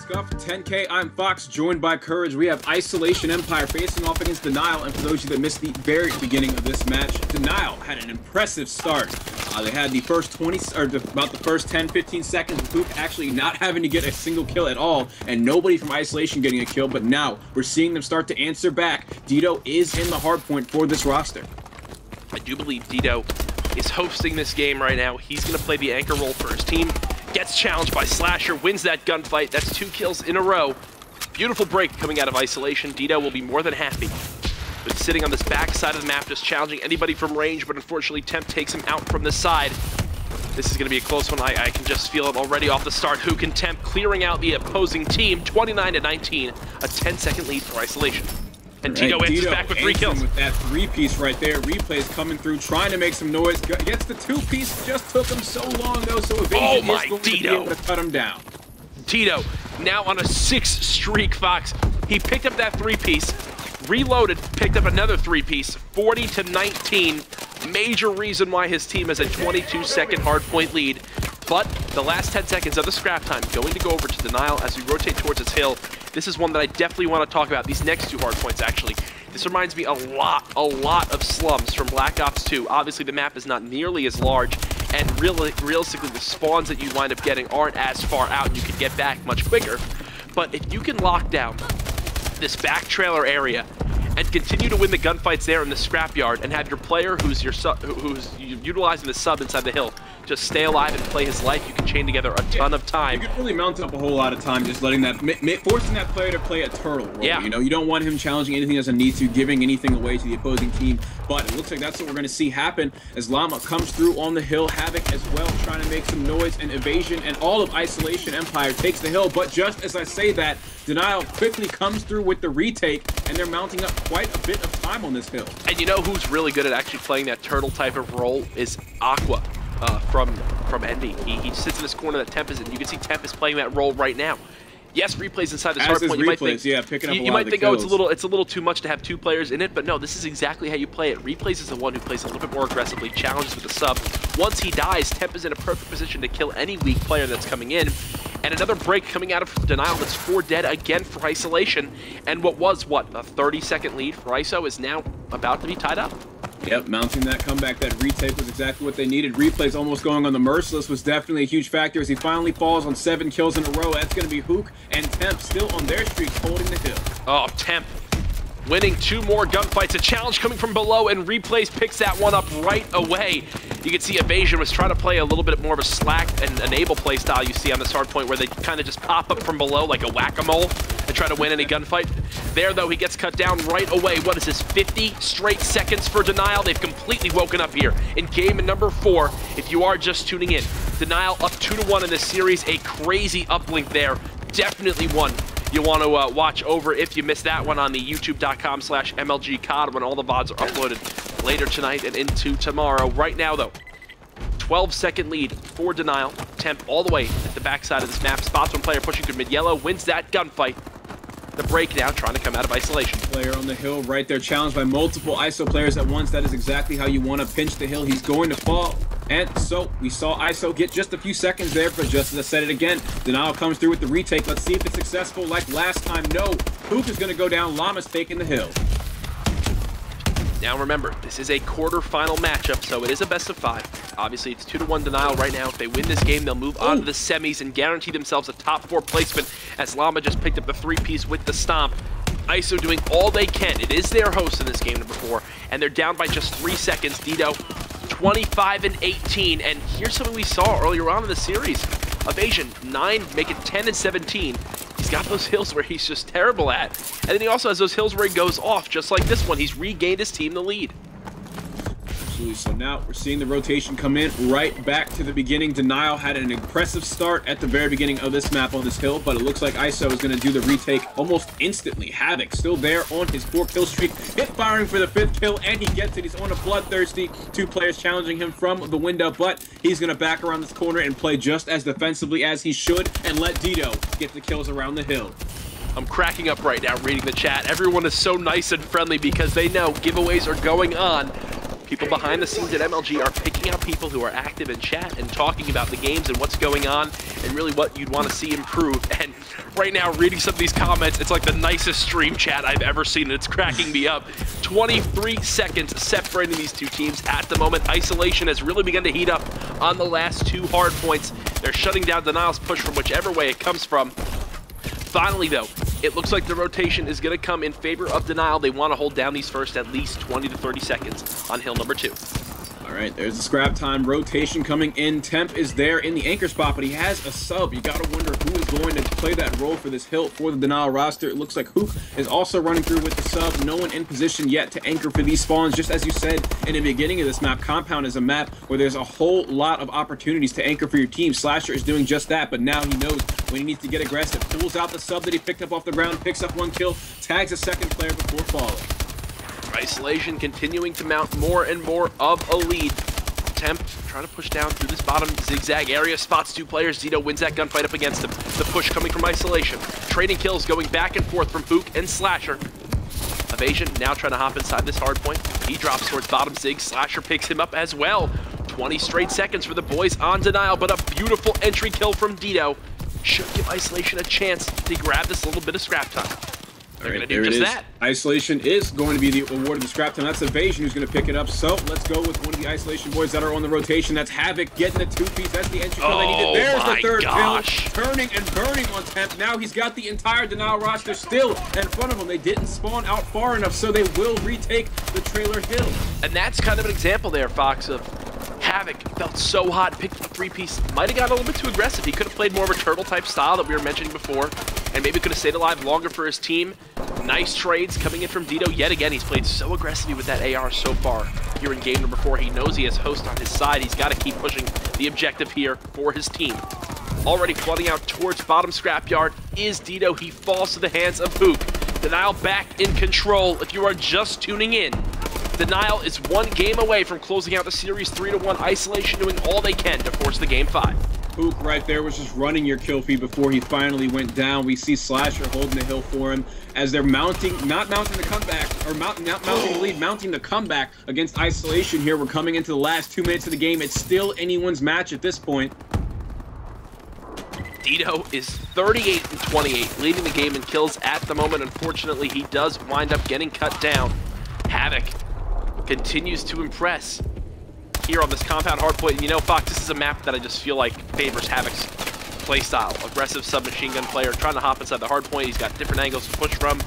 Scuff, 10K, I'm Fox, joined by Courage. We have Isolation Empire facing off against Denial, and for those of you that missed the very beginning of this match, Denial had an impressive start. They had the first about the first 10-15 seconds with Hook actually not having to get a single kill at all, and nobody from Isolation getting a kill, but now we're seeing them start to answer back. Dito is in the hardpoint for this roster. I do believe Dito is hosting this game right now. He's going to play the anchor role for his team. Gets challenged by Slasher, wins that gunfight. That's 2 kills in a row. Beautiful break coming out of Isolation. Dito will be more than happy with sitting on this back side of the map, just challenging anybody from range, but unfortunately Temp takes him out from the side. This is going to be a close one. I can just feel it already off the start. Hook and Temp clearing out the opposing team, 29-19, a 10-second lead for Isolation. And Dito answers back with 3 kills. With that 3-piece right there. Replays coming through, trying to make some noise. Gets the 2-piece. Just took him so long, though, so Evasion is going to be able to cut him down. Dito, now on a 6-streak, Fox. He picked up that 3-piece, reloaded, picked up another 3-piece, 40-19. Major reason why his team has a 22-second hardpoint lead. But the last 10 seconds of the scrap time going to go over to Denial as we rotate towards its hill. This is one that I definitely want to talk about. These next 2 hardpoints, actually. This reminds me a lot of slums from Black Ops 2. Obviously, the map is not nearly as large, and realistically, the spawns that you wind up getting aren't as far out, and you can get back much quicker. But if you can lock down this back trailer area and continue to win the gunfights there in the scrapyard, and have your player who's utilizing the sub inside the hill just stay alive and play his life, you can chain together a ton of time. You can really mount up a whole lot of time just letting that, forcing that player to play a turtle role. Yeah. You know, you don't want him challenging anything as a need to, giving anything away to the opposing team. But it looks like that's what we're going to see happen as Llama comes through on the hill. Havoc as well, trying to make some noise, and Evasion and all of Isolation Empire takes the hill. But just as I say that, Denial quickly comes through with the retake, and they're mounting up quite a bit of time on this hill. And you know who's really good at actually playing that turtle type of role is Aqua. From Envy. He sits in this corner that Temp is in. You can see Temp is playing that role right now. Yes, replays inside this hardpoint. You might think, yeah, picking up you might think, oh, it's a little too much to have 2 players in it, but no, this is exactly how you play it. Replays is the one who plays a little bit more aggressively, challenges with the sub. Once he dies, Temp is in a perfect position to kill any weak player that's coming in. And another break coming out of Denial. That's 4 dead again for Isolation. And what was, a 30-second lead for ISO is now about to be tied up. Yep, mounting that comeback, that retake was exactly what they needed. Replays almost going on the Merciless was definitely a huge factor as he finally falls on 7 kills in a row. That's going to be Hook and Temp still on their streaks holding the hill. Oh, Temp winning 2 more gunfights. A challenge coming from below, and Replays picks that one up right away. You can see Evasion was trying to play a little bit more of a slack and enable play style you see on this hardpoint where they kind of just pop up from below like a whack-a-mole and try to win any gunfight. There, though, he gets cut down right away. What is this, 50 straight seconds for Denial? They've completely woken up here in game number 4. If you are just tuning in, Denial up 2-1 in this series. A crazy uplink there. Definitely one you want to watch over if you missed that one on the youtube.com/MLG when all the VODs are uploaded later tonight and into tomorrow. Right now, though, 12-second lead for Denial. Temp all the way at the backside of this map. Spots one player pushing through mid-yellow, wins that gunfight. The break now, trying to come out of Isolation. Player on the hill right there, challenged by multiple ISO players at once. That is exactly how you want to pinch the hill. He's going to fall. And so we saw ISO get just a few seconds there, but just as I said it again, Denial comes through with the retake. Let's see if it's successful like last time. No, Hook is going to go down. Llama's taking the hill. Now remember, this is a quarter-final matchup, so it is a best-of-5. Obviously, it's 2-1 Denial right now. If they win this game, they'll move on to the semis and guarantee themselves a top 4 placement as Llama just picked up the 3-piece with the stomp. ISO doing all they can. It is their host in this game number 4, and they're down by just 3 seconds. Dito, 25-18, and here's something we saw earlier on in the series. Evasion, 9, make it 10-17. He's got those hills where he's just terrible at. And then he also has those hills where he goes off, just like this one. He's regained his team the lead. Absolutely. So now we're seeing the rotation come in right back to the beginning. Denial had an impressive start at the very beginning of this map on this hill, but it looks like ISO is going to do the retake almost instantly. Havoc still there on his 4-kill streak, hit firing for the 5th kill, and he gets it. He's on a bloodthirsty 2 players challenging him from the window, but he's going to back around this corner and play just as defensively as he should and let Dito get the kills around the hill. I'm cracking up right now reading the chat. Everyone is so nice and friendly because they know giveaways are going on. People behind the scenes at MLG are picking out people who are active in chat and talking about the games and what's going on and really what you'd want to see improve. And right now reading some of these comments. It's like the nicest stream chat I've ever seen, and it's cracking me up. 23 seconds separating these two teams at the moment. Isolation has really begun to heat up on the last two hard points. They're shutting down Denial's push from whichever way it comes from. Finally, though, it looks like the rotation is going to come in favor of Denial. They want to hold down these first at least 20 to 30 seconds on hill number 2. All right, there's the scrap time rotation coming in. Temp is there in the anchor spot, but he has a sub. You got to wonder who is going to play that role for this hill for the Denial roster. It looks like Hook is also running through with the sub. No one in position yet to anchor for these spawns. Just as you said in the beginning of this map, Compound is a map where there's a whole lot of opportunities to anchor for your team. Slasher is doing just that, but now he knows when he needs to get aggressive. Pulls out the sub that he picked up off the ground, picks up one kill, tags a second player before falling. Isolation continuing to mount more and more of a lead. Temp trying to push down through this bottom zigzag area, spots two players. Zito wins that gunfight up against him. The push coming from Isolation. Trading kills going back and forth from Hook and Slasher. Evasion now trying to hop inside this hard point. He drops towards bottom zig. Slasher picks him up as well. 20 straight seconds for the boys on Denial, but a beautiful entry kill from Dito should give Isolation a chance to grab this little bit of scrap time. They're going to do just that. Isolation is going to be the award of the scrap time. That's Evasion who's going to pick it up. So let's go with one of the Isolation boys that are on the rotation. That's Havoc getting the 2-piece. That's the entry kill they needed. There's the third kill. Turning and burning on Temp. Now he's got the entire Denial roster still in front of him. They didn't spawn out far enough, so they will retake the trailer hill. And that's kind of an example there, Fox, of Havoc felt so hot, picked up a 3-piece, might have gotten a little bit too aggressive. He could have played more of a turtle-type style that we were mentioning before, and maybe could have stayed alive longer for his team. Nice trades coming in from Dito. Yet again, he's played so aggressively with that AR so far here in game number 4. He knows he has Host on his side. He's got to keep pushing the objective here for his team. Already flooding out towards bottom scrapyard is Dito. He falls to the hands of Hook. Denial back in control. If you are just tuning in, Denial is one game away from closing out the series 3-1. Isolation doing all they can to force the game 5. Hook right there was just running your kill feed before he finally went down. We see Slasher holding the hill for him as they're mounting, not mounting the comeback, or not mounting the lead, mounting the comeback against Isolation here. We're coming into the last 2 minutes of the game. It's still anyone's match at this point. Dito is 38-28, leading the game in kills at the moment. Unfortunately, he does wind up getting cut down. Havoc continues to impress here on this Compound hardpoint. And you know, Fox, this is a map that I just feel like favors Havoc's playstyle. Aggressive submachine gun player trying to hop inside the hardpoint. He's got different angles to push from.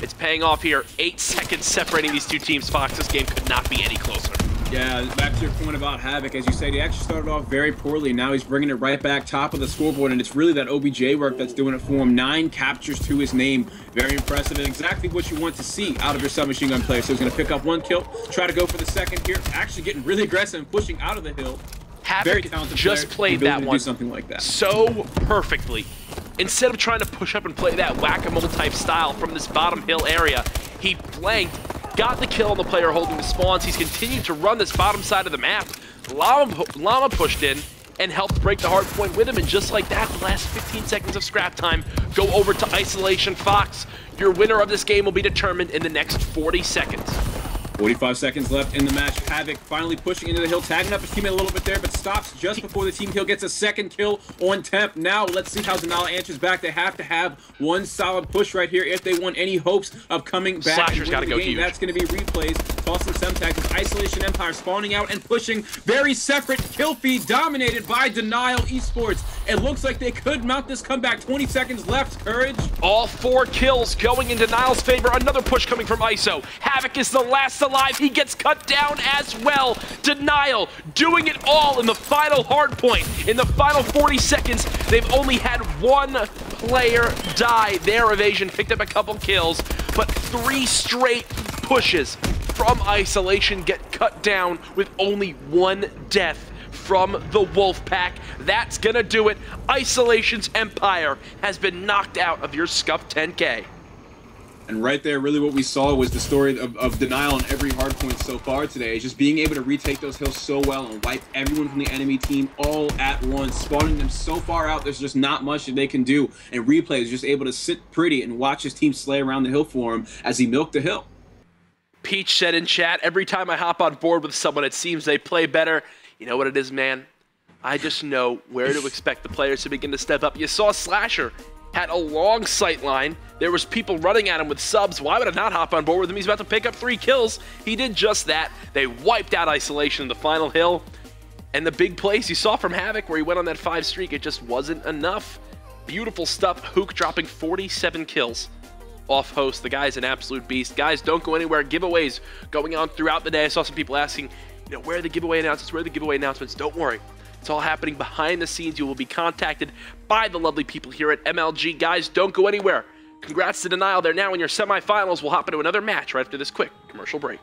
It's paying off here. 8 seconds separating these two teams, Fox. This game could not be any closer. Yeah, back to your point about Havoc, as you said, he actually started off very poorly. Now he's bringing it right back top of the scoreboard, and it's really that OBJ work that's doing it for him. 9 captures to his name. Very impressive, and exactly what you want to see out of your submachine gun player. So he's going to pick up 1 kill, try to go for the second here, actually getting really aggressive and pushing out of the hill. Havoc just played that one do something like that so perfectly. Instead of trying to push up and play that whack-a-mole type style from this bottom hill area, he flanked, got the kill on the player holding the spawns. He's continued to run this bottom side of the map. Llama pushed in and helped break the hard point with him, and just like that, the last 15 seconds of scrap time go over to Isolation. Fox, your winner of this game will be determined in the next 40 seconds. 45 seconds left in the match. Havoc finally pushing into the hill, tagging up his teammate a little bit there, but stops just before the team kill, gets a second kill on Temp. Now let's see how Denial answers back. They have to have one solid push right here if they want any hopes of coming back. Slasher's got to go huge. That's going to be replays. Tossing Semtags with Isolation Empire spawning out and pushing. Very separate kill feed dominated by Denial Esports. It looks like they could mount this comeback. 20 seconds left. Courage. All 4 kills going in Denial's favor. Another push coming from ISO. Havoc is the last alive. He gets cut down as well. Denial doing it all in the final hard point. In the final 40 seconds, they've only had 1 player die. Their Evasion picked up a couple kills, but 3 straight pushes from Isolation get cut down with only 1 death from the Wolfpack. That's gonna do it. Isolation's Empire has been knocked out of your scuffed 10K. And right there, really what we saw was the story of Denial on every hard point so far today. Is just being able to retake those hills so well and wipe everyone from the enemy team all at once, spawning them so far out, there's just not much that they can do. And Replay is just able to sit pretty and watch his team slay around the hill for him as he milked the hill. Peach said in chat, every time I hop on board with someone, it seems they play better. You know what it is, man? I just know where to expect the players to begin to step up. You saw Slasher had a long sight line. There was people running at him with subs. Why would I not hop on board with him? He's about to pick up 3 kills. He did just that. They wiped out Isolation in the final hill. And the big plays you saw from Havoc where he went on that 5 streak, it just wasn't enough. Beautiful stuff. Hook dropping 47 kills off host. The guy's an absolute beast. Guys, don't go anywhere. Giveaways going on throughout the day. I saw some people asking, you know, where are the giveaway announcements? Where are the giveaway announcements? Don't worry. It's all happening behind the scenes. You will be contacted by the lovely people here at MLG. Guys, don't go anywhere. Congrats to Denial. They're now in your semifinals. We'll hop into another match right after this quick commercial break.